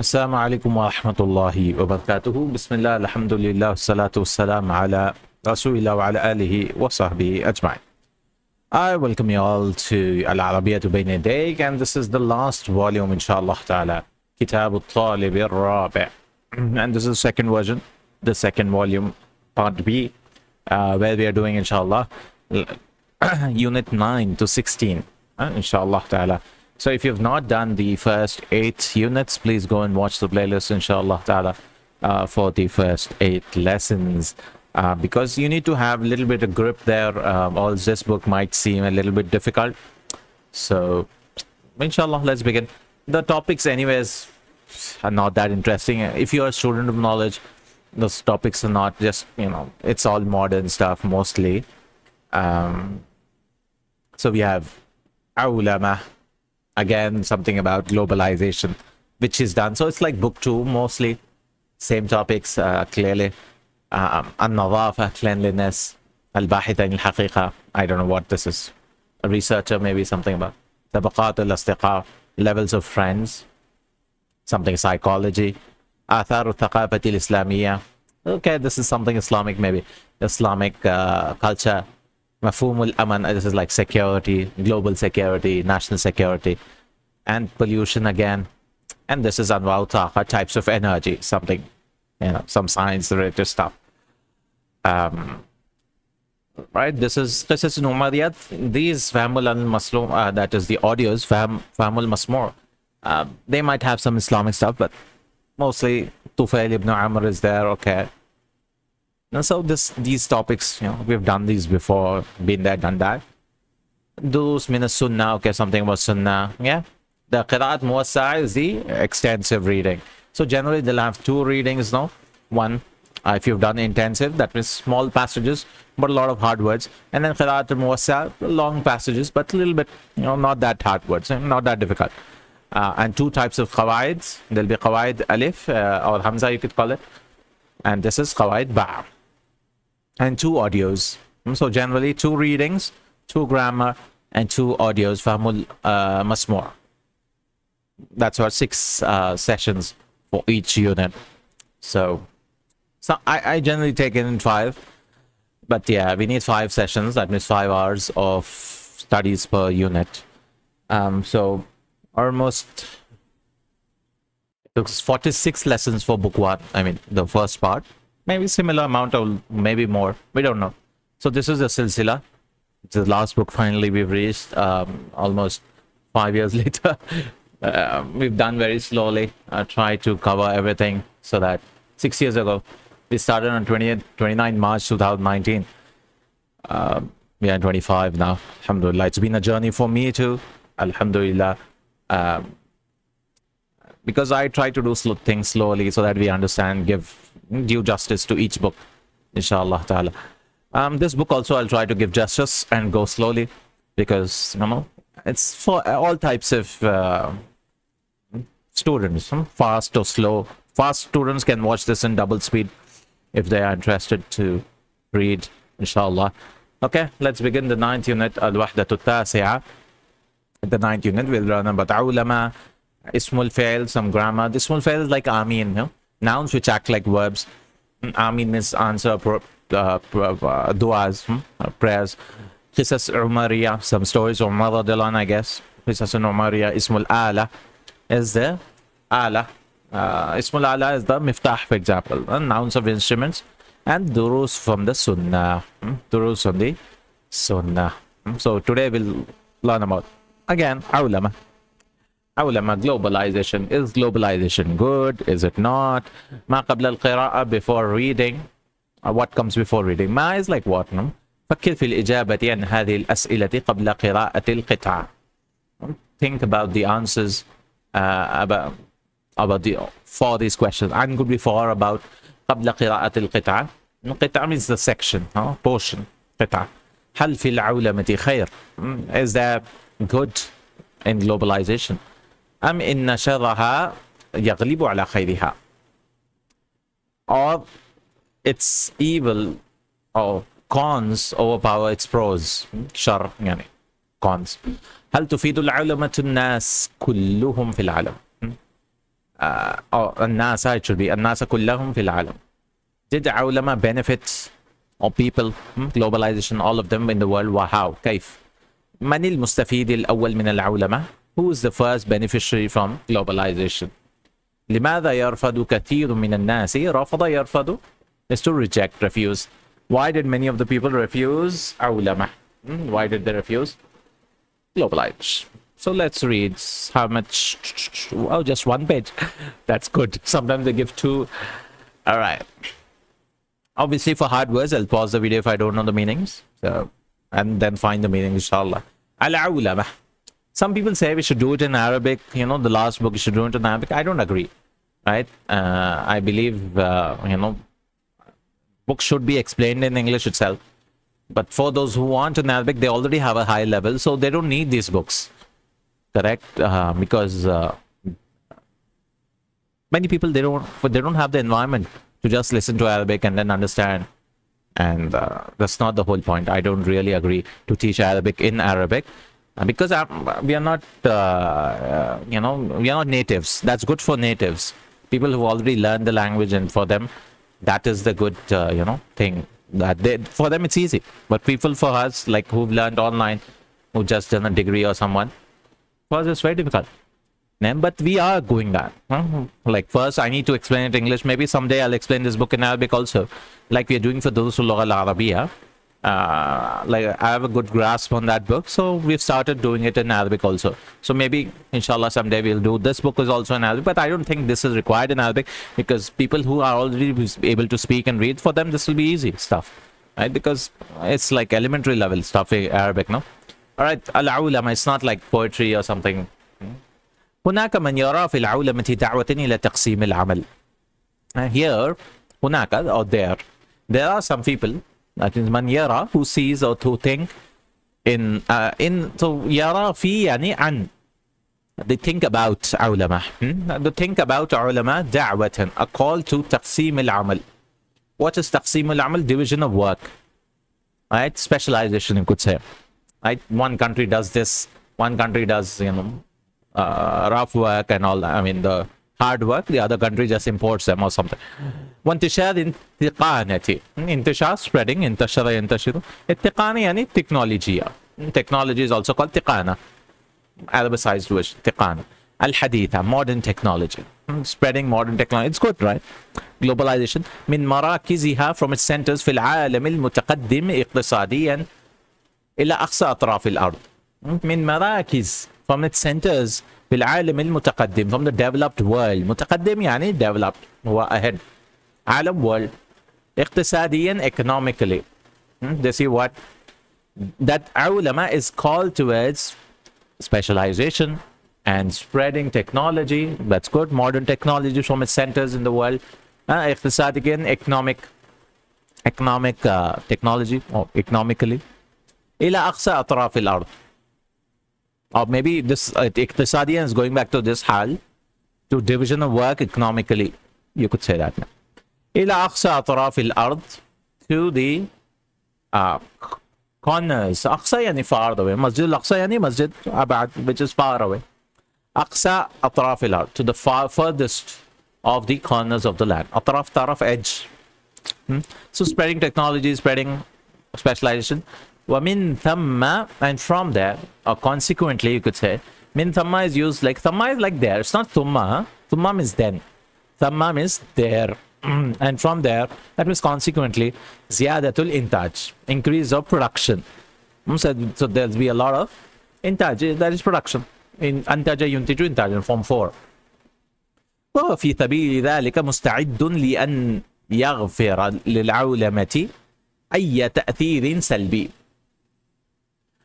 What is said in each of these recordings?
Assalamu alaikum wa rahmatullahi wa barakatuhu. Bismillah, alhamdulillah, salatu wassalam ala rasulillah wa ala alihi wa sahbihi ajma'in. I welcome you all to Al-Arabiyya to Bayna Yadayk, and this is the last volume, inshallah ta'ala, Kitab al-Talib al-Rabi'. And this is the second version, the second volume, part B, where we are doing, inshallah, unit 9 to 16, inshallah ta'ala. So if you've not done the first 8 units, please go and watch the playlist, inshallah ta'ala, for the first 8 lessons. Because you need to have a little bit of grip there, or this book might seem a little bit difficult. So, inshallah, let's begin. The topics anyways are not that interesting. If you're a student of knowledge, those topics are not just, it's all modern stuff mostly. So we have Ulama. Again, something about globalization, which is done. So it's like book 2 mostly. Same topics, clearly. An-Nadhafa, cleanliness. Al-Bahitha al-Haqiqa. I don't know what this is. A researcher, maybe something about. Tabaqat al-Astiqa, levels of friends. Something psychology. Athar al-Thaqafati al-Islamiyya. Okay, this is something Islamic, maybe. Islamic culture. Mafhum al-Aman, this is like security, global security, national security, and pollution again. And this is Anwa al-Taqa, types of energy, something, some science-related stuff. Right, this is Numariyat. These Fahmul al-Maslum, that is the audios, Fahmul Masmur. They might have some Islamic stuff, but mostly Tufail ibn Amr is there, okay. And so these topics, we've done these before, been there, done that. Durus min as-Sunnah, okay, something about Sunnah, yeah. The Qira'at Muwassa'a is the extensive reading. So generally they'll have 2 readings now. One, if you've done intensive, that means small passages, but a lot of hard words. And then Qira'at Muwassa'a, long passages, but a little bit, not that hard words, not that difficult. And 2 types of Qawaids. There'll be Qawaid Alif, or Hamza you could call it. And this is Qawaid Ba'. And 2 audios. So generally 2 readings, 2 grammar, and 2 audios. Fahmul Masmur. That's our 6 sessions for each unit. So I generally take it in 5. But yeah, we need 5 sessions. That means 5 hours of studies per unit. So almost 46 lessons for book 1. I mean, the first part. Maybe similar amount or maybe more. We don't know. So this is the silsila. It's the last book finally we've reached, almost 5 years later. We've done very slowly. Try to cover everything so that 6 years ago, we started on 29 March 2019. We are 25 now. Alhamdulillah. It's been a journey for me too. Alhamdulillah. Because I try to do things slowly so that we understand, give due justice to each book, inshallah ta'ala. This book also I'll try to give justice and go slowly, because it's for all types of students, fast or slow. Fast students can watch this in double speed if they are interested to read, inshallah. Okay, let's begin the 9th unit, Al-Wahdatu Tasi'a. The 9th unit we'll learn about Ulama, Ismul Fail, some grammar. The Ismul Fail is like Ameen, nouns which act like verbs. Ameen is answer, du'as, prayers. Qisas Umariya, some stories, Umar radiallahu anhu, I guess. Qisas Umariya. Ismul Ala is the Ala. Ismul Ala is the Miftah, for example. Nouns of instruments. And Durus from the Sunnah. Durus from the Sunnah. So today we'll learn about, again, Ulama. Ulama, globalization. Is globalization good? Is it not? Ma qabla al-qira'a, before reading. What comes before reading? Ma is like what? فكر في الإجابة عن هذه الأسئلة قبل قراءة القطعة. Think about the answers for these questions. And could be for about قبل قراءة القطعة. القطعة means the section, portion. قطعة. هل في العولمة خير? Is there good in globalization? أم إن شرها يغلب على خيرها, or its evil or cons overpower its pros. شر يعني cons. هل تفيد العولمة الناس كلهم في العالم? الناس, it should be الناس كلهم في العالم. Did علماء benefit or people, globalization, all of them in the world, وهاو كيف؟ من المستفيد الأول من العولمة? Who is the first beneficiary from globalization? لماذا يرفض كثير من الناس؟ رفض يرفض is to reject, refuse. Why did many of the people refuse علمة? Why did they refuse? Globalization. So let's read how much. Oh, just one page. That's good. Sometimes they give two. All right. Obviously, for hard words, I'll pause the video if I don't know the meanings. So, and then find the meaning, inshallah. Al-Ulama. Some people say we should do it in Arabic. You know, the last book, you should do it in Arabic. I don't agree. Right? I believe, books should be explained in English itself. But for those who want in Arabic, they already have a high level, so they don't need these books. Correct? Because many people, they don't have the environment to just listen to Arabic and then understand. And that's not the whole point. I don't really agree to teach Arabic in Arabic because we are not, we are not natives. That's good for natives. People who already learned the language, and for them, that is the good, thing. That for them it's easy. But people for us, like who've learned online, who just done a degree or someone, for us it's very difficult. But we are going that. Like first I need to explain it in English. Maybe someday I'll explain this book in Arabic also, like we are doing for those who learn Arabiyya. Like I have a good grasp on that book, so we've started doing it in Arabic also. So maybe inshallah someday we'll do. This book is also in Arabic, but I don't think this is required in Arabic, because people who are already able to speak and read, for them this will be easy stuff, right? Because it's like elementary level stuff in Arabic, no? All right, al-ulama, it's not like poetry or something. هناك من يرى في العولمة دعوة إلى تقسيم العمل. Here, هناك, or there are some people, that is man yara, who sees or who think so yara fi yani an, they think about ulama. They think about ulama da'watan, a call to taqsim al-amal. What is taqsim al-amal? Division of work, right? Specialization, you could say, right? One country does this, one country does rough work and all, I mean the hard work, the other country just imports them or something. وانتشار انتقانة, انتشار spreading, انتشر ينتشر, التقانة يعني تكنولوجيا. Technology is also called تقانة, Arabicized version, تقانة. الحديثة, modern technology, spreading modern technology. It's good, right? Globalization من مراكزها, from its centers في العالم المتقدم اقتصاديا إلى أقصى أطراف الأرض. من مراكز, from its centers في العالم المتقدم, from the developed world. متقدم يعني developed, هو ahead. عالم world. اقتصاديا, economically. They see what? That ulama is called towards specialization and spreading technology. That's good. Modern technology from its centers in the world. اقتصاديا, economic technology, or economically. إلى أقصى أطراف الأرض. Or maybe this اقتصاديا is going back to this حال, to division of work economically. You could say that now. إلى أقصى أطراف الأرض, to the corners. أقصى يعني far away. مسجد الأقصى يعني مسجد أبعد, which is far away. أقصى أطراف الأرض, to the furthest of the corners of the land. أطراف, طرف, edge. So spreading technology, spreading specialization. ومن ثم, and from there, or consequently you could say, min thamma is used like, thamma is like there, it's not thumma. Thumma means then, thamma means there. And from there, that means consequently, ziyadatul intaj, increase of production. So there'll be a lot of intaj, that is production. In antaja yuntiju intaj, in form 4. وفي سبيل ذلك مستعد لأن يغفر للعولمة أي تأثير سلبي.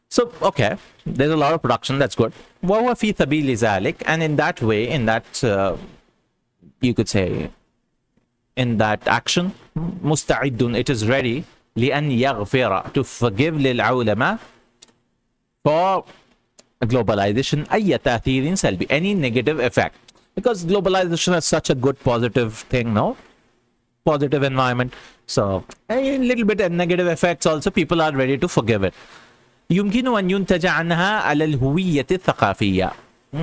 So, okay, there's a lot of production, that's good. وَوَفِي ثَبِيلِ ذَلِكَ, and in that way, in that, you could say, in that action, مُسْتَعِدٌ, it is ready, لِأَنْ يَغْفِرَ, to forgive لِلْعُلَمَا, for globalization, أَيَّ تَأْثِيرٍ سَلْبِ, any negative effect. Because globalization is such a good positive thing, no? Positive environment. So, a little bit of negative effects also, people are ready to forgive it. يمكن أن ينتج عنها على الهوية الثقافية.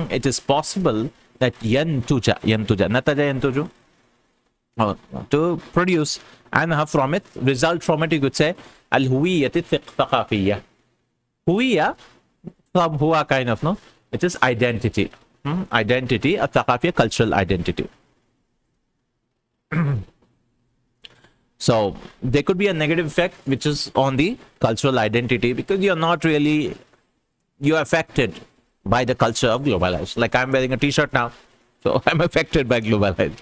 It is possible that ينتج نتج ينتج to produce عنها from it, result from it, you could say الهوية الثقافية. هوية from هو kind of, no, it is identity. Identity الثقافية, cultural identity. So there could be a negative effect which is on the cultural identity, because you're affected by the culture of globalization. Like I'm wearing a t-shirt now, so I'm affected by globalization.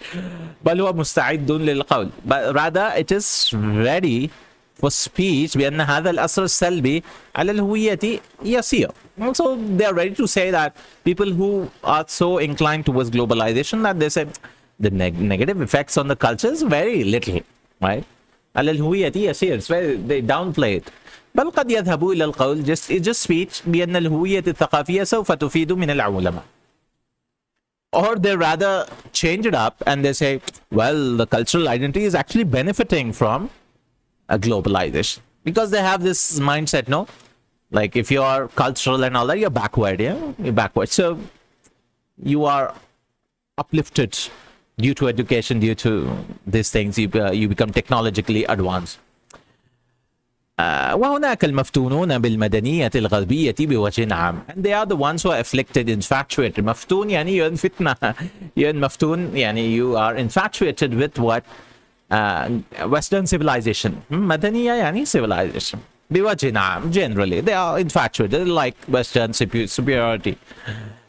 بل هو مستعد للقول. But rather it is ready for speech بأن هذا الأثر السلبي على الهوية يسير. So they are ready to say that people who are so inclined towards globalization, that they say the negative effects on the culture is very little, right? على الهوية يسير. It's very, they downplay it. بل قد يذهبوا إلى القول, just speech بأن الهوية الثقافية سوف تفيد من العولمة. Or they rather change it up and they say, well, the cultural identity is actually benefiting from a globalization, because they have this mindset, no? Like if you are cultural and all that, you're backward, yeah? You're backward. So you are uplifted due to education, due to these things, you become technologically advanced. وهناك المفتونون بالمدنية الغربية بوجه عام, and they are the ones who are afflicted, infatuated. مفتون يعني you're in fitna, you're in مفتون يعني you are infatuated with what? Western civilization. مدنية يعني civilization. بوجه عام, generally they are infatuated, like Western superiority.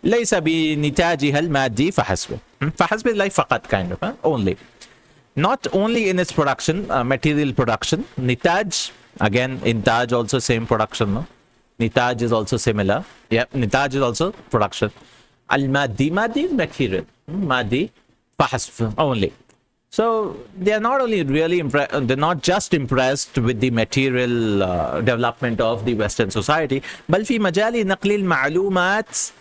ليس بنتاجها المادي فحسب. فحسب like فقط, kind of, only. Not only in its production, material production. Nitaj, again, intaj also same production, no? Nitaj is also similar. Yeah, nitaj is also production. Al-maddi, maddi is material. Maddi, fahasf, only. So they are not only really they're not just impressed with the material development of the Western society, بل في مجال نقل المعلومات,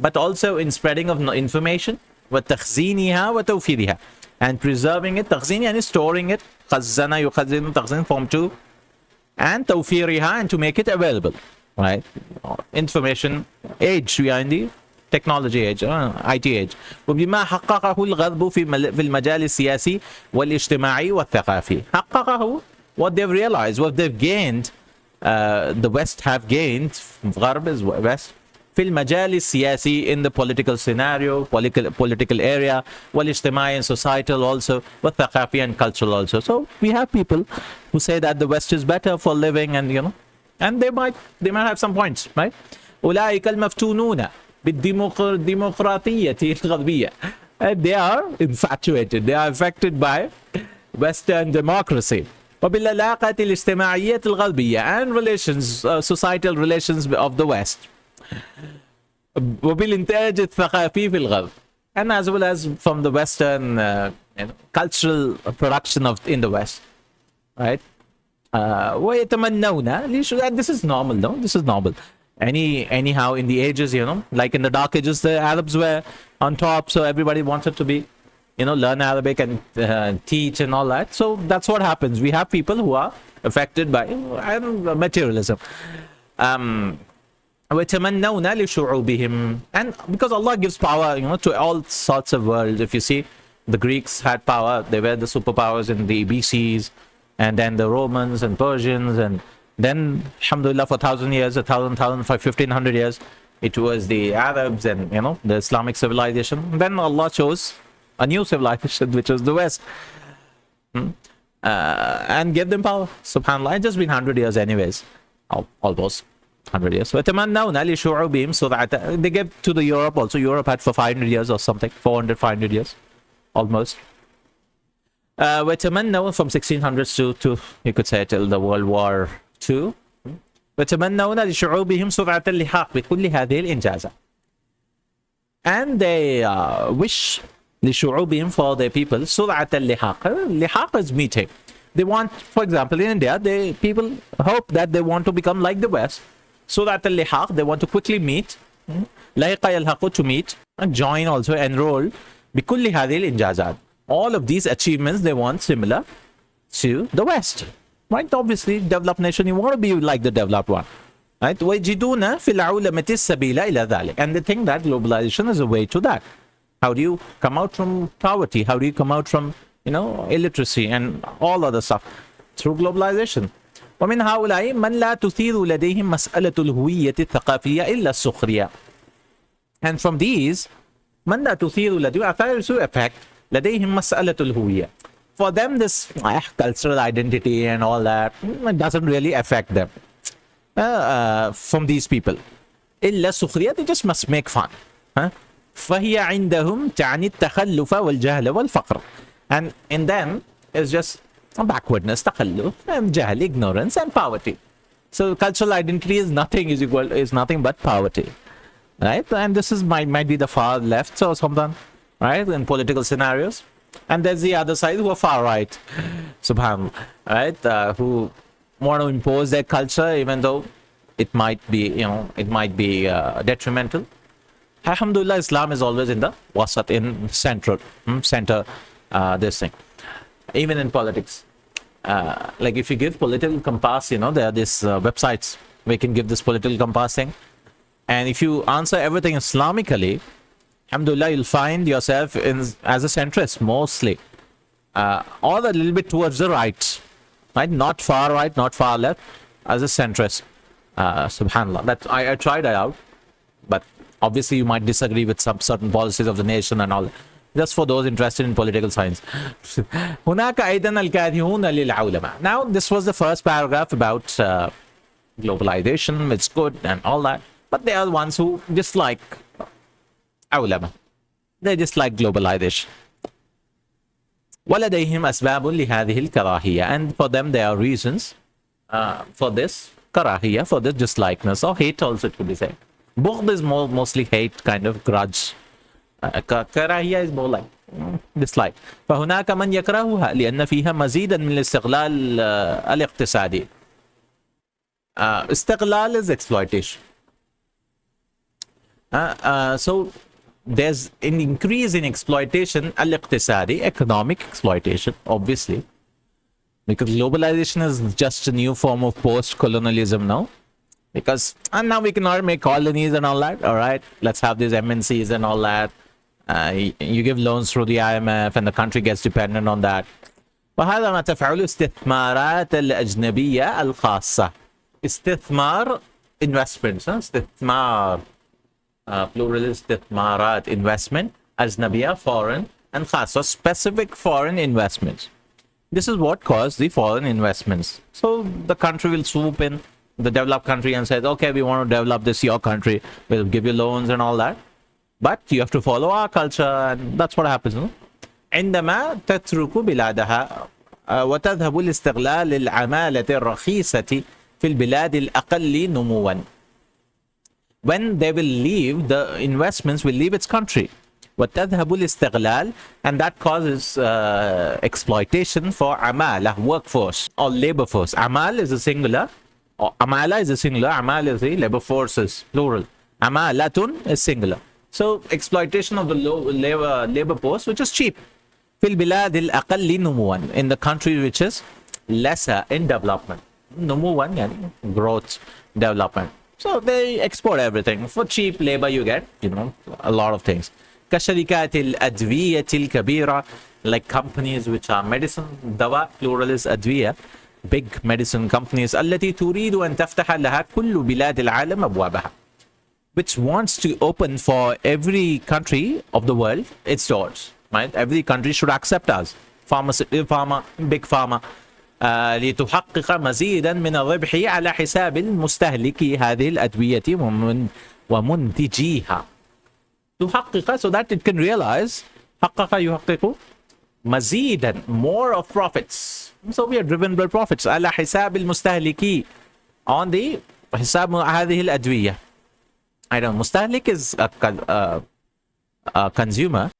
but also in spreading of information, وتخزينها وتوفيرها, and preserving it. تخزين يعني storing it. خزن يخزن, تخزين form 2, and توفيرها, and to make it available, right? Information age, we are in the technology age, IT age. وبما حققه الغرب في المجال السياسي والاجتماعي والثقافي. حققه, what they've realized, what they've gained, the West have gained, غرب is West, في المجال السياسي, in the political scenario, political area, والاجتماعي and societal also, والثقافي and cultural also. So we have people who say that the West is better for living, and and they might have some points, right? أولئك المفتونون بالديمقراطية الغربية. They are infatuated, they are affected by Western democracy. وبالعلاقة الاجتماعية الغربية, and relations, societal relations of the West. وبالإنتاج الثقافي في الغرب, and as well as from the Western cultural production in the West, right? ويتمنون, and this is normal, no? This is normal. Anyhow, in the ages, like in the Dark Ages, the Arabs were on top, so everybody wanted to be, learn Arabic and teach and all that. So that's what happens. We have people who are affected by materialism. وَيَتَمَنَّوْنَ لِشُعُوبِهِمْ, and because Allah gives power, to all sorts of worlds. If you see, the Greeks had power; they were the superpowers in the BCs, and then the Romans and Persians, and then, alhamdulillah, for 1,000 years, 1,500 years, it was the Arabs and the Islamic civilization. Then Allah chose a new civilization, which was the West, and gave them power. Subhanallah, it's just been 100 years, anyways, almost. 100 years. So that they gave to the Europe also. Europe had for 500 years or something, 400, 500 years, almost. From 1600s to you could say till the World War II. And they wish لشعوبهم, for their people, سرعة اللحاق. اللحاق is meeting. They want, for example, in India, people hope that they want to become like the West. سرعة اللحاق, they want to quickly meet. لحق يلحق, to meet, and join also, enroll. بكل هذه الإنجازات. All of these achievements they want similar to the West. Right? Obviously, developed nation, you want to be like the developed one. Right? ويجدون في العولمة السبيل إلى ذلك. And they think that globalization is a way to that. How do you come out from poverty? How do you come out from, illiteracy and all other stuff? Through globalization. ومن هؤلاء من لا تثير لديهم مسألة الهوية الثقافية إلا السخرية. And from these, من لا تثير لديهم affect لديهم مسألة الهوية. For them, this cultural identity and all that, it doesn't really affect them. From these people. إلا السخرية, they just must make fun. فهي عندهم تعني التخلف والجهل والفقر. And in them, it's just backwardness, تخلف, and jahl, ignorance, and poverty. So cultural identity is nothing but poverty, right? And this is might be the far left or something, right? In political scenarios, and there's the other side who are far right, subhanallah, right? Who want to impose their culture, even though it might be, detrimental. Alhamdulillah, Islam is always in the wasat, in center, this thing. Even in politics, like if you give political compass, there are these websites where you can give this political compass thing, and if you answer everything Islamically, alhamdulillah, you'll find yourself as a centrist mostly, or a little bit towards the right, not far right, not far left, as a centrist. Subhanallah, that I tried it out, but obviously you might disagree with some certain policies of the nation and all. Just for those interested in political science. هناك أيضا الكارهون للعولمة. Now, this was the first paragraph about globalization. It's good and all that. But there are ones who dislike عولمة. They dislike globalization. ولديهم أسباب لهذه الكراهية. And for them, there are reasons for this كراهية, for this dislikeness, or hate also, it could be said. بغض is mostly hate, kind of grudge. كراهية is more like dislike. فهناك من يكرهها لأن فيها مزيدا من الاستغلال الاقتصادي. استغلال is exploitation. So there's an increase in exploitation الاقتصادي, economic exploitation, obviously, because globalization is just a new form of post-colonialism now. Because, and now we cannot make colonies and all that. All right, let's have these MNCs and all that. You give loans through the IMF and the country gets dependent on that. وهذا ما تفعله استثمارات الأجنبية الخاصة. استثمار, investments. استثمار, plural استثمارات, investment. أجنبية, foreign, and خاصة, specific foreign investments. This is what caused the foreign investments. So the country will swoop in, the developed country, and says, okay, we want to develop this, your country, we'll give you loans and all that. But you have to follow our culture, and that's what happens. عندما تترك بلادها وتذهب لاستغلال العمالة الرخيصة في البلاد الأقل نموا. When they will leave, the investments will leave its country. وتذهب الاستغلال, and that causes exploitation for عمالة, workforce or labor force. عمال is a singular, or عمالة is a singular, عمال is a labor forces, plural. عمالة is singular. So exploitation of the labor force, which is cheap. في البلاد الأقل نموا, in the country which is lesser in development. نموا يعني growth, development. So they export everything. For cheap labor you get, a lot of things. كشركات الأدوية الكبيرة, like companies which are medicine, دواء, plural is أدوية, big medicine companies, التي تريد أن تفتح لها كل بلاد العالم أبوابها, which wants to open for every country of the world its doors, right? Every country should accept us. Pharma, big pharma, لتحقق مزيدا من الربح على حساب المستهلك هذه الأدوية ومنتجيها. تحقق, so that it can realize, حقق يحقق, مزيدا, more of profits. So we are driven by profits. على حساب المستهلك, on the حساب هذه الأدوية. I don't know, mustahlik is a consumer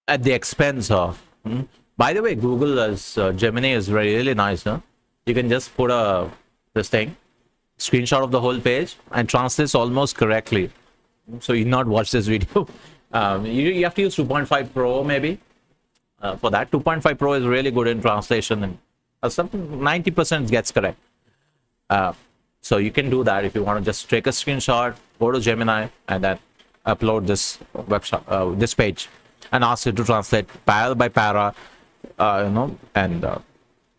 at the expense of. By the way, Google as Gemini is really nice. Huh? You can just put this thing, screenshot of the whole page, and translate almost correctly. So you not watch this video. You have to use 2.5 Pro maybe for that. 2.5 Pro is really good in translation, and something 90% gets correct. So you can do that if you want to just take a screenshot, go to Gemini, and then upload this website, this page. and ask you to translate para by para, and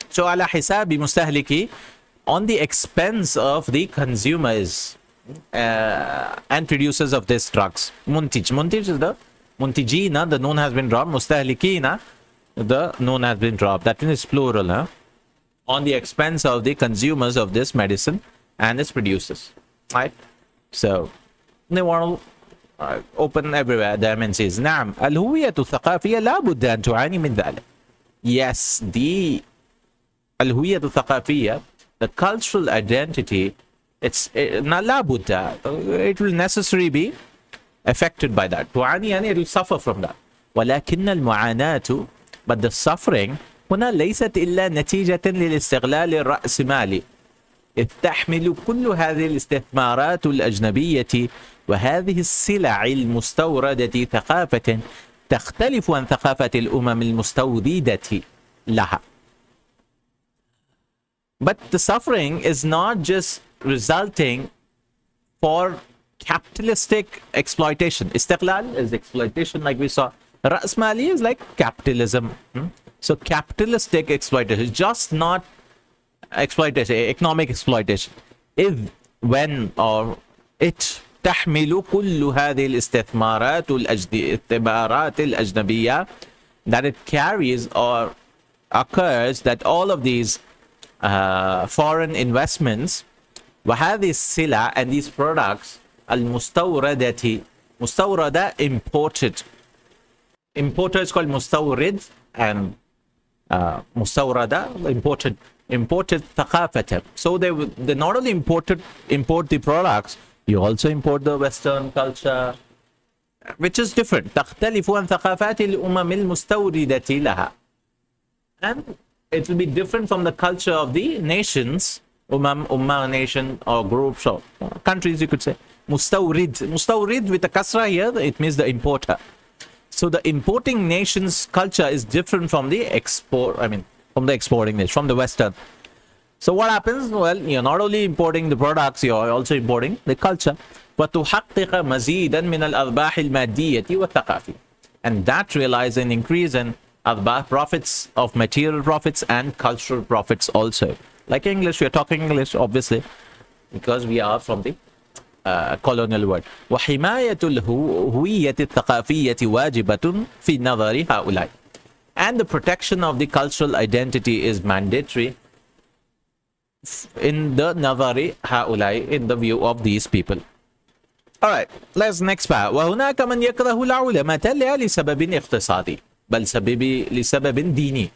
so على حساب مستهلكي, on the expense of the consumers and producers of these drugs. Muntij is the muntijina, the noun has been dropped. Mustahlikina, the noun has been dropped. That is plural, huh? On the expense of the consumers of this medicine and its producers, right? So they want to open everywhere. The MNCs. نعم الهوية الثقافية لا بد أن تعاني من ذلك. Yes, the الهوية الثقافية, the cultural identity, لا بد, it will necessarily be affected by that. تعاني يعني it will suffer from that. ولكن المعاناة, but the suffering هنا ليست إلا نتيجة للاستغلال الرأسمالي، إذ تحمل كل هذه الاستثمارات الأجنبية وهذه السلع المستوردة ثقافة تختلف عن ثقافة الأمم المستوردة لها. But the suffering is not just resulting for capitalistic exploitation. Istiqlal is exploitation, like we saw. Ra'asmali is like capitalism. So capitalistic exploitation, just not exploitation, economic exploitation. If, when, or it تحمل كل هذه الاستثمارات الأجنبية, that it carries or occurs, that all of these foreign investments وهذه السلع and these products المستوردة, مستوردة imported, importer is called مستورد, and مستوردة imported ثقافة. So they not only import the products, you also import the Western culture, which is different. تختلف عن ثقافات الأمم المستوردة لها, and it will be different from the culture of the nations, ummah nation or groups or countries, you could say. Mustawrid with a kasra here, it means the importer. So the importing nation's culture is different from the from the exporting nation, from the Western. So what happens? Well, you're not only importing the products, you're also importing the culture. وتحقق مزيدا من الأرباح المادية والثقافية. And that realizes an increase in profits, of material profits and cultural profits also. Like English, we are talking English, obviously, because we are from the colonial world. وحماية الهوية الثقافية واجبة في نظر هؤلاء. And the protection of the cultural identity is mandatory in the نظر هؤلاء, in the view of these people. Alright, let's next part. وهناك من يكره العولمة لا لسبب اقتصادي بل لسبب ديني.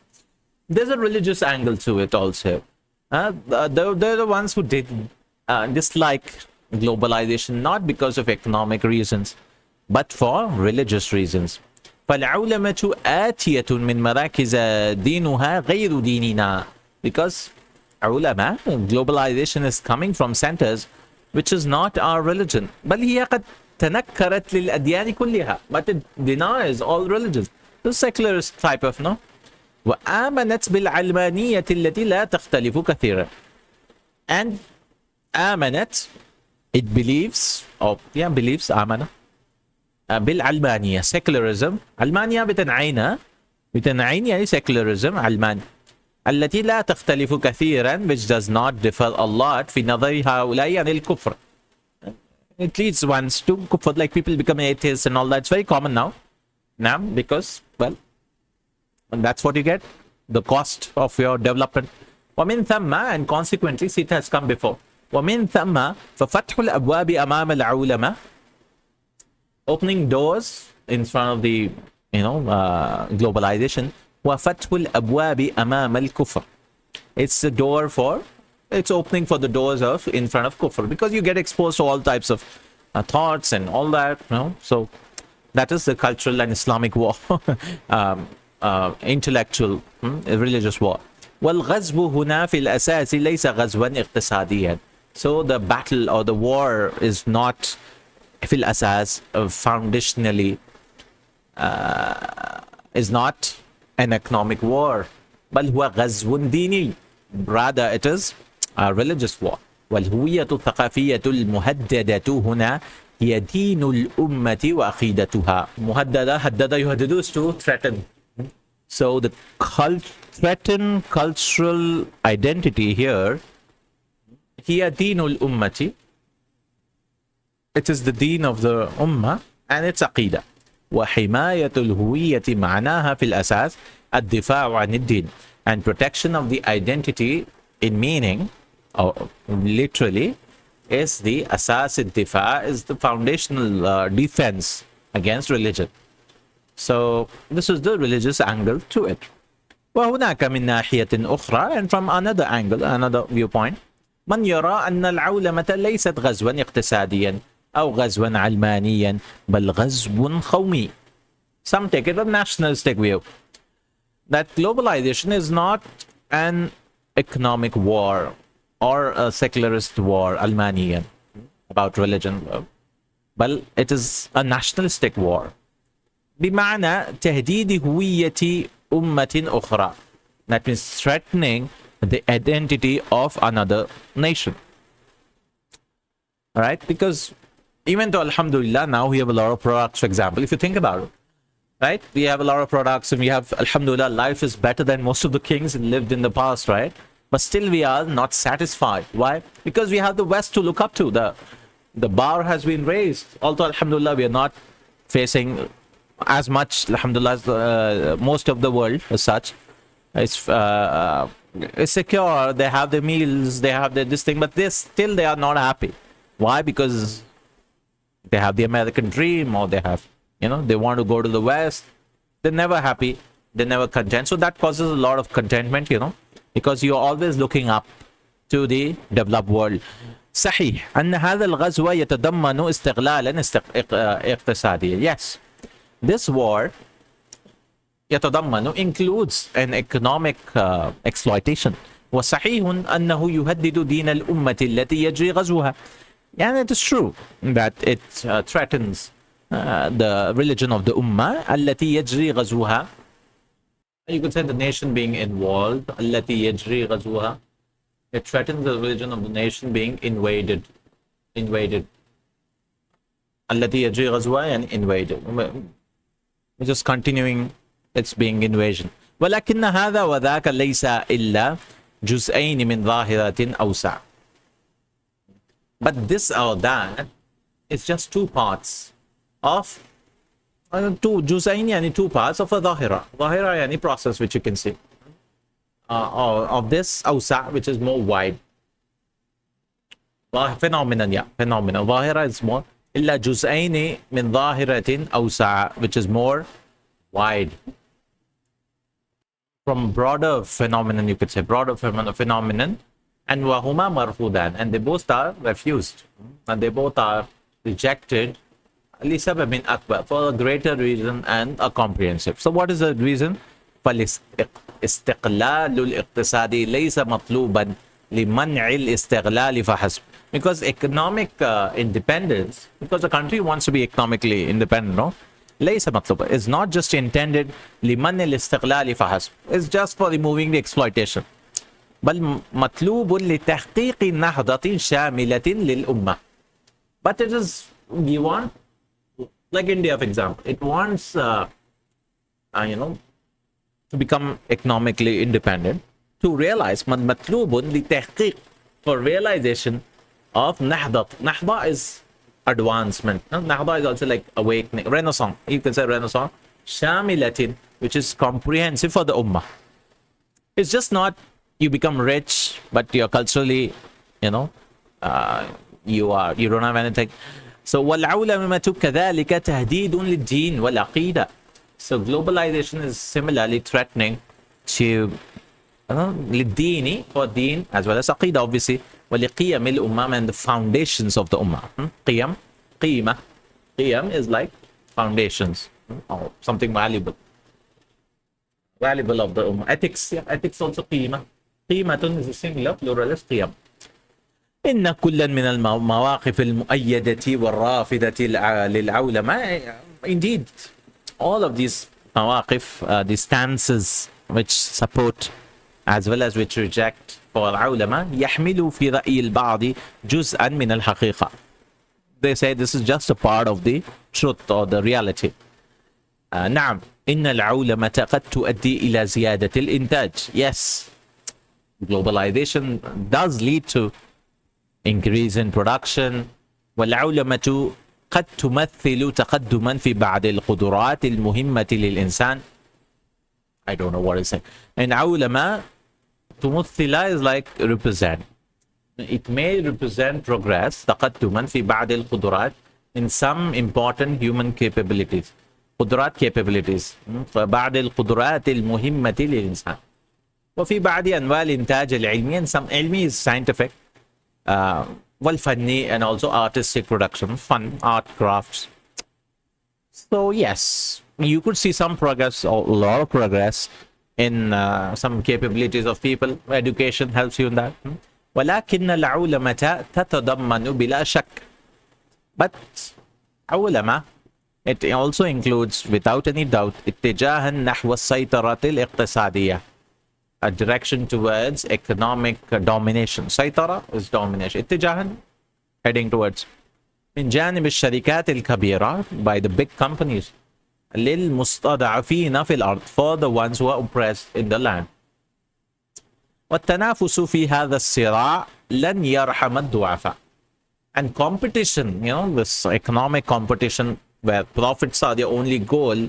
There's a religious angle to it also. They're the ones who did dislike globalization, not because of economic reasons, but for religious reasons. فالعولمة آتية من مراكز دينها غير ديننا. Because علماء, globalization is coming from centers which is not our religion. بل هي قد تنكرت للأديان كلها. But it denies all religions. The secularist type of, no? وآمنت بالعلمانية التي لا تختلف كثيرا. And آمنت, it believes, believes, آمنة, بالعلمانية, secularism. علمانية بتنعين يعني secularism, علمان. التي لا تختلف كثيرا, which does not differ a lot في نظر هؤلاء عن الكفر. It leads ones to kufr, like people become atheists and all that. It's very common now. Because, well, and that's what you get, the cost of your development. ومن ثم, and consequently, see, it has come before. ومن ثم ففتح الأبواب أمام العولمة, opening doors in front of the, globalization. وفتح الأبواب أمام الكفر. It's a door for, it's opening for the doors of in front of kufr, because you get exposed to all types of thoughts and all that, So that is the cultural and Islamic war, intellectual, religious war. والغزو هنا في الأساس ليس غزوا اقتصاديا. So the battle or the war is not في الأساس, foundationally, is not an economic war. بل هو غزو ديني. Rather, it is a religious war. والهوية الثقافية المهددة هنا هي دين الأمة وعقيدتها. مهددة هدد يهدد is to threaten. So the threatened cultural identity here, هي دين الأمة, it is the deen of the ummah and its عقيدة. وحماية الهوية معناها في الأساس الدفاع عن الدين, and protection of the identity in meaning, or literally, is the asas al-difa, is the foundational defense against religion. So this is the religious angle to it. وهناك من ناحية أخرى, and from another angle, another viewpoint, من يرى أن العولمة ليست غزوا اقتصاديا أو غزوا علمانيا بل غزو قومي. Some take it a nationalistic view, that globalization is not an economic war or a secularist war, Almanian, about religion, but it is a nationalistic war. بمعنى تهديد هوية أمة أخرى. That means threatening the identity of another nation. Alright? Because even though, alhamdulillah, now we have a lot of products, for example, if you think about it, right? We have a lot of products and we have, alhamdulillah, life is better than most of the kings lived in the past, right? But still we are not satisfied. Why? Because we have the West to look up to. The bar has been raised. Although, alhamdulillah, we are not facing as much, alhamdulillah, as most of the world as such. It's secure. They have their meals, they have their this thing, but they are not happy. Why? Because they have the American dream, or they have, they want to go to the West. They're never happy. They're never content. So that causes a lot of contentment, because you're always looking up to the developed world. صحيح أن هذا الغزو يتضمن استغلالا اقتصاديا. Yes, this war يتضمن includes an economic exploitation. وصحيح أنه يهدد دين الأمة التي يجري غزوها. And it is true that it threatens the religion of the Ummah التي يجري غزوها. You could say the nation being involved. التي يجري غزوها. It threatens the religion of the nation being invaded. التي يجري غزوها and invaded. Just continuing its being invasion. ولكن هذا وذاك ليس إلا جزئين من ظاهرة أوسع. But this or that is just two parts of جزئين يعني two parts of a ظاهرة. ظاهرة يعني process which you can see. Of this أوسع, which is more wide. Phenomenon, yeah, phenomenon. ظاهرة is more. إلا جزئين من ظاهرة أوسع, which is more wide. From broader phenomenon, you could say, broader phenomenon. And وهما مرفوضان, and they both are refused, and they both are rejected لسبب أكبر, for a greater reason and a comprehensive. So what is the reason? فالاستقلال الاقتصادي ليس مطلوبا لمنع الاستغلال فحسب. Because economic independence, because the country wants to be economically independent, no? ليس مطلوبا, is not just intended لمنع الاستغلال فحسب. It's just for removing the exploitation. بل مطلوب لتحقيق نهضة شاملة للأمة. But it is, you want, like India, for example, it wants, to become economically independent, to realize, مطلوب لتحقيق, for realization of نهضة. نهضة is advancement. نهضة is also like awakening, renaissance. You can say renaissance. شاملة, which is comprehensive for the ummah. It's just not you become rich, but you're culturally, you don't have anything. So والعولمة كذلك تهديد للدين والعقيدة. So globalization is similarly threatening to للدين, for deen, as well as عقيدة, obviously, ولقيم الأمة, and the foundations of the ummah. قيم, قيمة, قيم is like foundations, or something valuable of the ummah. Ethics, yeah, ethics also قيمة. قيمة is a singular, plural is قيم. إن كل من المواقف المؤيدة والرافضة للعولمة. Indeed, all of these مواقف, these stances which support as well as which reject for العولمة, يحمل في رأي البعض جزءا من الحقيقة. they say this is just a part of the truth or the reality. نعم إن العولمة قد تؤدي إلى زيادة الإنتاج. Yes, globalization does lead to increase in production. والعولمة قد تمثل تقدما في بعض القدرات المهمة للإنسان. I don't know what it's saying. And عولمة تمثل is like represent. It may represent progress تقدما في بعض القدرات in some important human capabilities. قدرات capabilities. فبعض القدرات المهمة للإنسان. وفي بعض أنواع الإنتاج العلمي. And some علمي is scientific. والفني and also artistic production. Fun, art, crafts. So yes, you could see some progress, or a lot of progress in some capabilities of people. Education helps you in that. ولكن العولمة تتضمن بلا شك. But علمة, it also includes without any doubt اتجاها نحو السيطرة الاقتصادية. A direction towards economic domination. سيطرة is domination. اتجاها heading towards. من جانب الشركات الكبيرة by the big companies. للمستضعفين في الأرض, for the ones who are oppressed in the land. والتنافس في هذا الصراع لن يرحم الضعفاء. And competition, this economic competition where profits are the only goal,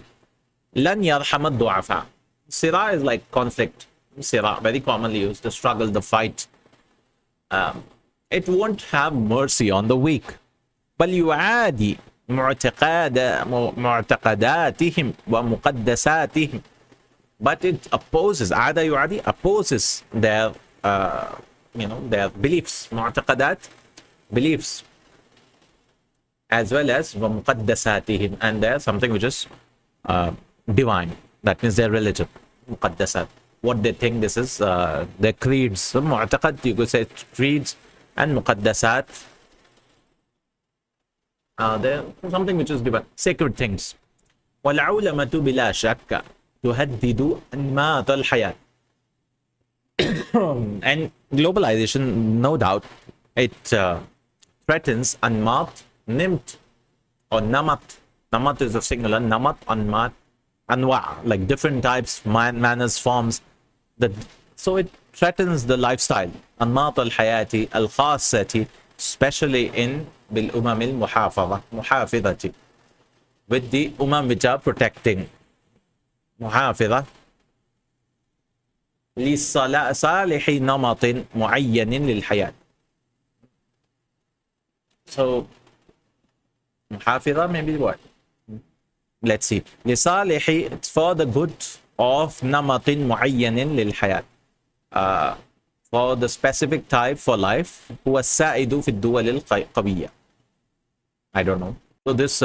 لن يرحم الضعفاء. صراع is like conflict. صراع, very commonly used, the struggle, the fight. It won't have mercy on the weak. بل يعادي معتقداتهم ومقدساتهم. But it opposes, عادة يعادي, opposes their their beliefs. معتقدات, beliefs, as well as ومقدساتهم, and there's something which is divine. That means their religion. مقدسات, what they think this is, their creeds. So, معتقد, you could say creeds, and مقدسات, they're something which is divine, sacred things. والعولمة بلا شك تهدد أنماط الحياة. And globalization, no doubt, it threatens أنماط, نمط, or namat. Namat is a singular. Namat, anmat, anwa, like different types, manners, forms. So it threatens the lifestyle. أنماط الحياة الخاصة, especially in بالأمم المحافظة, محافظة, with the which are protecting. محافظة لصالح نمط معين للحياة. So محافظة maybe what? Let's see. لصالح, for the good of نمط معين للحياة. For the specific type for life. هو السائد في الدول القوية. I don't know. So this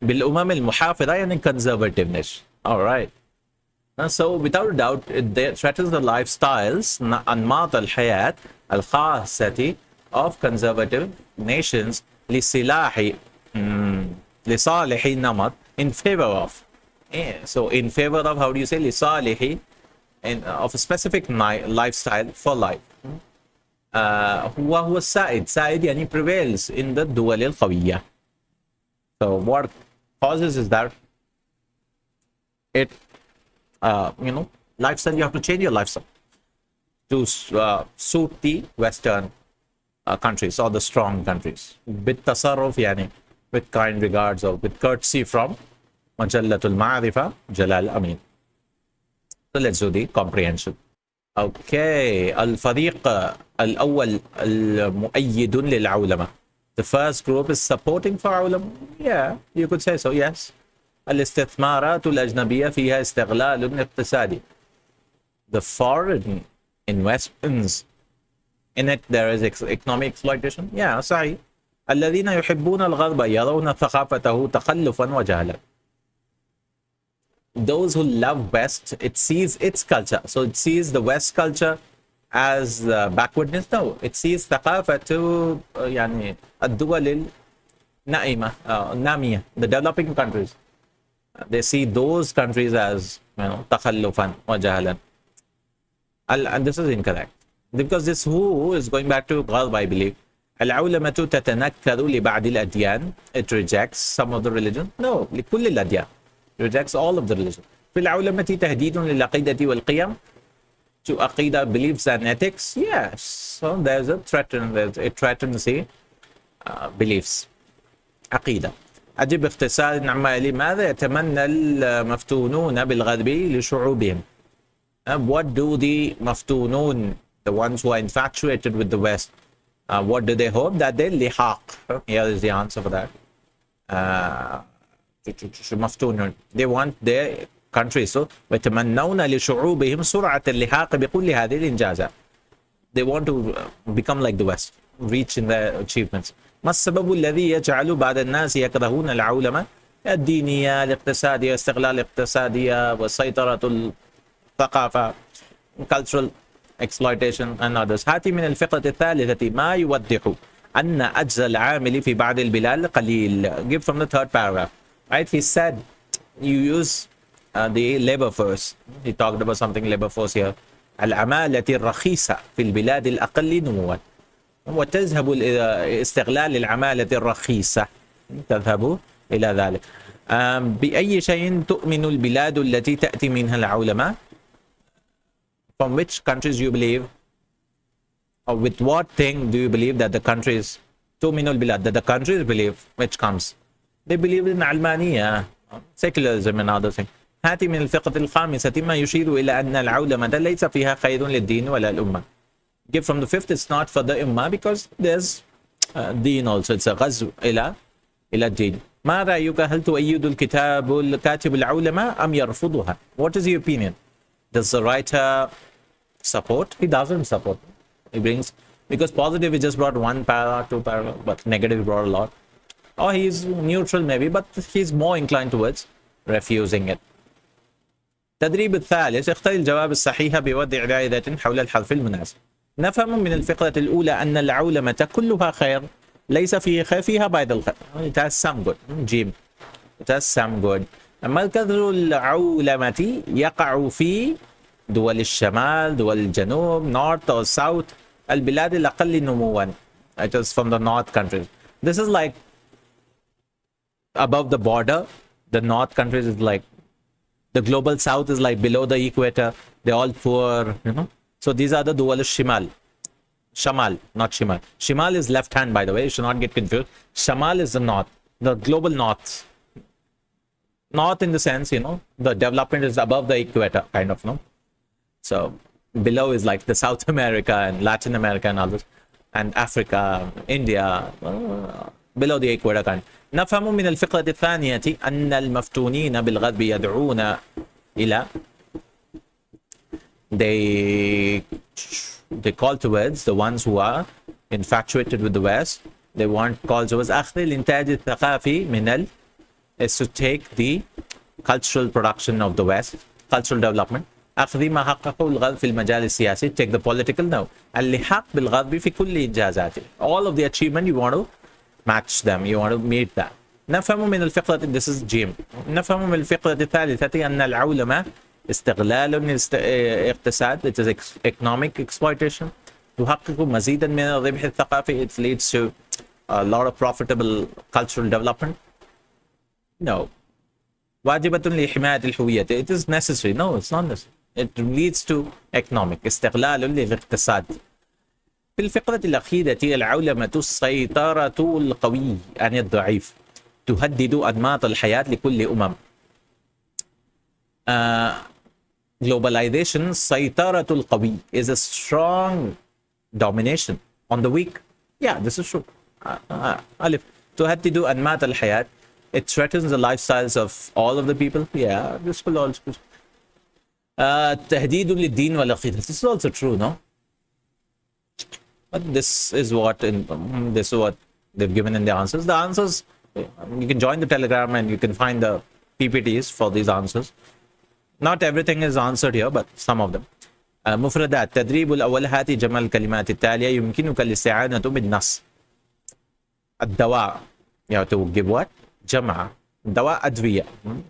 بالأمم المحافظة يعني conservativeness. All right. So without a doubt, it threatens the lifestyles, أنماط الحياة الخاصة of conservative nations لصالح نمط, in favor of. So in favor of, how do you say, لصالح, of a specific lifestyle for life. هو السائد, سائد يعني prevails in the دول القوية. So what causes is that it, lifestyle, you have to change your lifestyle to suit the Western countries or the strong countries. بالتصرف يعني, with kind regards or with courtesy from مجلة المعرفة جلال أمين. So let's do the comprehension. Okay, الفريق الأول المؤيد للعولمة. The first group is supporting for علماء. Yeah, you could say so, yes. الاستثمارات الأجنبية فيها استغلال اقتصادي. The foreign investments, in it there is economic exploitation. Yeah, صحيح. الذين يحبون الغرب يرون ثقافته تخلفا وجهلا. Those who love West, it sees its culture. So it sees the West culture as backwardness. No, it sees ثقافة يعني الدول النائمة, نامية, the developing countries. They see those countries as تخلفا وجهلا. And this is incorrect, because this who is going back to Ghalb, I believe. العولمة تتنكر لبعض الأديان. It rejects some of the religion. No, لكل الأديان. It rejects all of the religion. في العولمة تهديد للعقيدة والقيم. To عقيدة, beliefs and ethics. Yes. So there's a threat. It threatens the beliefs. عقيدة. أجب باختصار عما يلي. ماذا يتمنى المفتونون بالغرب لشعوبهم? What do the مفتونون, the ones who are infatuated with the West, what do they hope? That they lihaq. Here is the answer for that. مفتونون. They want their country. So ويتمنون لشعوبهم سرعة اللحاق بكل هذه الإنجازات. They want to become like the West, reach in their achievements. ما السبب الذي يجعل بعض الناس يكرهون العولمة الدينية الاقتصادية استغلال الاقتصادية وسيطرة الثقافة cultural exploitation and others. هاتي من الفقرة الثالثة ما يوضح أن أجر العامل في بعض البلاد قليل. Give from the third paragraph. Right? He said you use the labor force. He talked about something labor force here. العمالة الرخيصة في البلاد الأقل نموا. وتذهب إلى استغلال العمالة الرخيصة. تذهب إلى ذلك. بأي شيء تؤمن البلاد التي تأتي منها العولمة? From which countries you believe, or with what thing do you believe that the countries تؤمن البلاد, that the countries believe, which comes? They believe in علمانية, secularism and other things. هاتي من الفقرة الخامسة ما يشير إلى أن العولمة ليس فيها خير للدين ولا الأمة. Give from the fifth, it's not for the ummah because there's deen also. It's a غزو إلى الدين. ما رأيك هل تؤيد الكاتب العولمة أم يرفضها? What is your opinion? Does the writer support? He doesn't support. He brings, because positive he just brought one paragraph, two paragraph, but negative he brought a lot. Or he's neutral maybe, but he's more inclined towards refusing it. التدريب الثالث اختر الجواب الصحيح بوضع دائرة حول الحرف المناسب. نفهم من الفقرة الأولى أن العولمة كلها خير ليس فيها بعض الخير. It has some good. جيم. It has some good. مركز العولمة يقع في دول الشمال دول الجنوب north or south البلاد الأقل نموا. It is from the north countries. This is like above the border. The north countries is like the global south is like below the equator. They're all poor, you know. So these are the dual shimal. Shamal, not shimal. Shimal is left hand, by the way. You should not get confused. Shamal is the north, the global north. North in the sense, you know, the development is above the equator, kind of, no? So below is like the South America and Latin America and others, and Africa, India, below the equator kind. نفهم من الفقرة الثانية أن المفتونين بالغرب يدعون إلى they call towards the ones who are infatuated with the West. They want call towards أخذ الإنتاج الثقافي من is to take the cultural production of the West, cultural development. أخذ ما حققه الغرب في المجال السياسي, take the political now. اللحاق بالغرب في كل إنجازاته. All of the achievement you want to match them, you want to meet that. نفهم من الفقرة, this is Jim. نفهم من الفقرة الثالثة أن العولمة استغلال اقتصاد, it is economic exploitation. تحقق مزيدا من الربح الثقافي, it leads to a lot of profitable cultural development. No. واجبة لحماية الهوية, it is necessary. No, it's not necessary. It leads to economic. استغلال للاقتصاد. في الفقرة الأخيرة العولمة السيطرة القوي عن الضعيف تهدد أنماط الحياة لكل Globalization, سيطرة القوي is a strong domination on the weak. Yeah, this is true. ألف تهدد أنماط الحياة, it threatens the lifestyles of all of the people. Yeah, this will also. تهديد للدين والعقيدة. This is also true, no? But this is what they've given in the answers. The answers, you can join the Telegram and you can find the PPTs for these answers. Not everything is answered here, but some of them. مفردات تدريب الأول هاتي جمع الكلمات التالية يمكنك الاستعانة بالنص. الدواء, you have to give what? جمع. دواء أدوية.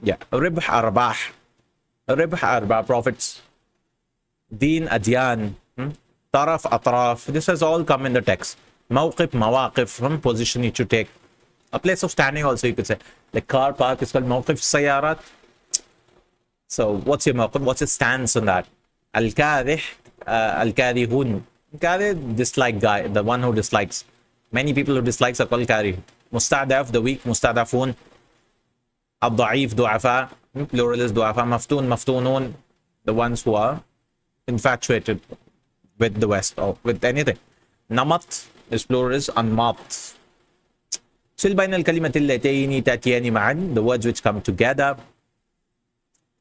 Yeah. ربح أرباح. ربح أرباح, profits. دين أديان. طرف أطراف. This has all come in the text. Mawqif, mawaqif, position you should take. A place of standing also you could say. Like car park is called mawqif sayarat. So what's your mawqif? What's your stance on that? Al-kadih, al-kadihun. Kadih, dislike guy, the one who dislikes. Many people who dislikes are called kadih. Mustadaf, the weak, mustadafun. Al-da'if, du'afa. Plural is du'afa. Maftun, maftunun. The ones who are infatuated with the West or with anything. Namat is plural is anmat. Sil bayna al-kalimati allatayni tatiyani ma'an, the words which come together.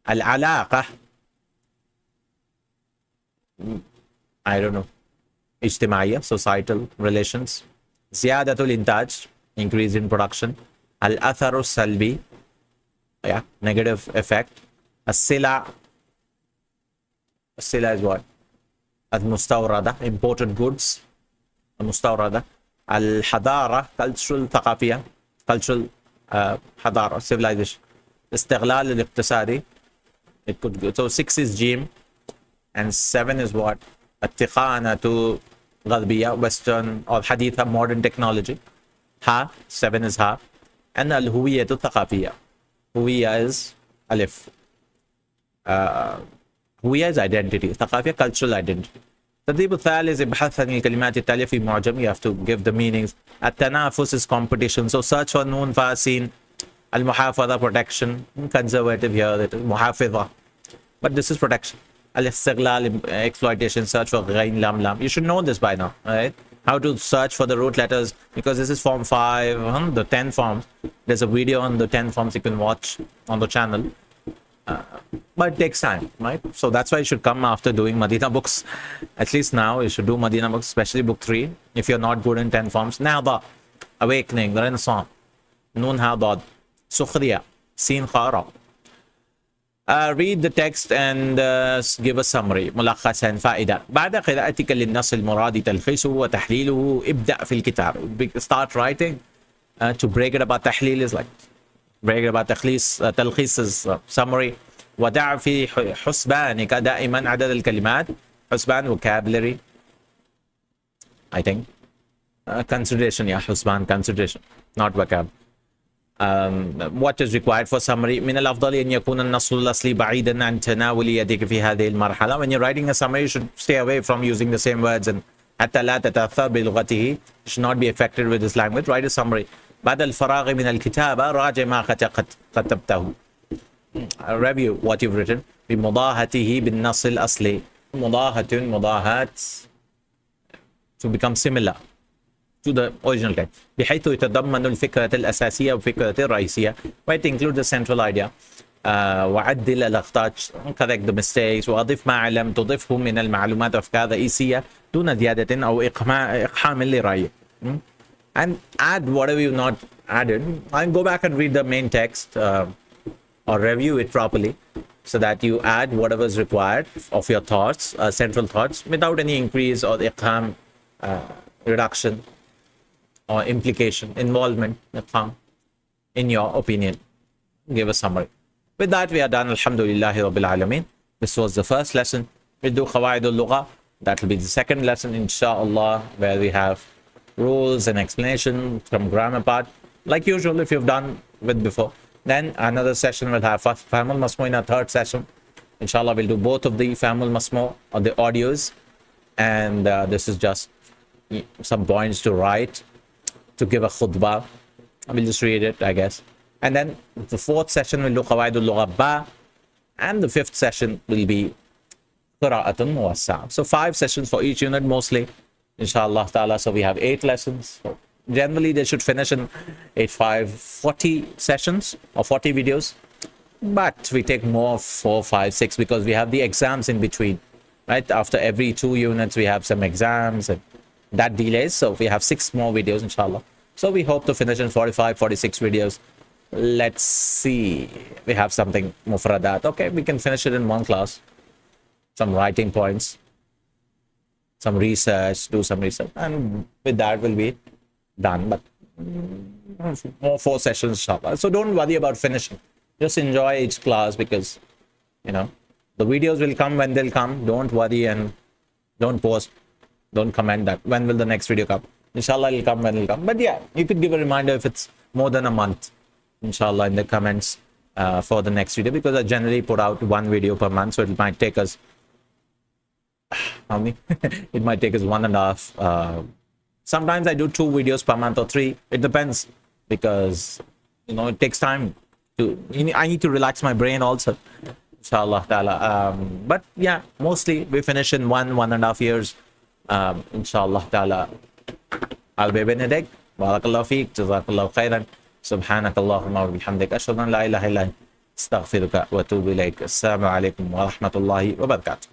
Al-alaqa, I don't know, ijtimaiya, societal relations. Ziyadatul intaj, increase in production. Al-atharu salbi, yeah, negative effect. As-sila, as-sila is what? Al-mustawrada, imported goods. Al-mustawrada. Al-hadara, cultural thaqafiyya, cultural hadara, civilization. Istighlal al-iqtisadi, it could go. So 6 is jim, and 7 is what? At-tiqanatu gharbiyya, western or haditha, modern technology. Ha, 7 is ha. And al-huwiyatu thaqafiyya. Huwiyya is alif. Huwiyya is identity. Thaqafiyya, cultural identity. تدريب الثالث ابحث عن الكلمات التالية في معجم. You have to give the meanings. التنافس is competition. So search for noon fasin. Al-muhafadha, protection. Conservative here, it is muhafidha. But this is protection. Al-istighlal, exploitation. Search for ghain, lam, lam. You should know this by now, right? How to search for the root letters, because this is form 5, the 10 forms. There's a video on the 10 forms you can watch on the channel. But it takes time, right? So that's why you should come after doing Madina books. At least now you should do Madina books, especially book 3. If you're not good in 10 forms. Nahda, awakening, the renaissance. Noon hadad, sukhriya, sin khara. Read the text and give a summary. ملخصا فائدة. بعد قراءتك للنص المراد تلخيصه وتحليله ابدأ في الكتاب. Start writing. To break it about تحليل is like break it about تلخيص is summary. ودع في حسبانك دائما عدد الكلمات. حسبان vocabulary, I think. Consideration, yeah, حسبان consideration, not vocab. What is required for summary. من الأفضل أن يكون النص الأصلي بعيدا عن تناول يديك في هذه المرحلة. When you're writing a summary, you should stay away from using the same words, and حتى لا تتأثر بلغته. You should not be affected with this language. Write a summary. بعد الفراغ من الكتابة راجع ما كتبته. Review what you've written. بمضاهته بالنص الأصلي. مضاهات, to become similar to the original text. بحيث يتضمن الفكرة الأساسية والفكرة الرئيسية. Right, include the central idea. وعدل الأخطاء, correct the mistakes. وأضف ما علم تضيفه من المعلومات وأفكار رئيسية دون زيادة أو إقحام لرأيه. And add whatever you've not added. And go back and read the main text or review it properly, so that you add whatever is required of your thoughts, central thoughts, without any increase or iqham, reduction or implication, involvement, in your opinion. Give a summary. With that, we are done. Alhamdulillahi Rabbil Alameen. This was the first lesson. We'll do Qawaidul Lugha. That will be the second lesson, inshallah, where we have rules and explanation from grammar part. Like usual, if you've done with before. Then another session will have Fahmul Masmu in our third session. Inshallah, we'll do both of the Fahmul Masmu or the audios. And this is just some points to write, to give a khutbah. We'll just read it, I guess. And then the fourth session will do Qawaidul Lugha Ba. And the fifth session will be Qira'atun Muwassa. So 5 sessions for each unit mostly, inshallah ta'ala. So we have 8 lessons. So generally, they should finish in 40 sessions or 40 videos. But we take more, 4, 5, 6, because we have the exams in between. Right? After every 2 units, we have some exams, and that delays. So we have 6 more videos, inshallah. So we hope to finish in 45, 46 videos. Let's see. We have something mufradat. Okay, we can finish it in 1 class. Some writing points, some research, do some research. And with that, we'll be done. But more 4 sessions, inshallah. So don't worry about finishing. Just enjoy each class, because, the videos will come when they'll come. Don't worry and don't post, don't comment that when will the next video come. Inshallah, it'll come when it'll come. But yeah, you could give a reminder if it's more than a month, inshallah, in the comments for the next video, because I generally put out one video per month, so it might take us how many? It might take us 1.5. Sometimes I do 2 videos per month or 3. It depends, because it takes time I need to relax my brain also. Inshallah ta'ala. But yeah, mostly we finish in 1.5 years. Inshallah ta'ala. I'll be Yadayk. Barakallahu feek. Jazakallahu Khairan. Subhanakallahumma wa bihamdik. Ashhadu an la ilaha illa anta. Astaghfiruka wa atubu ilayk. Assalamu alaikum wa rahmatullahi wa barakatuh.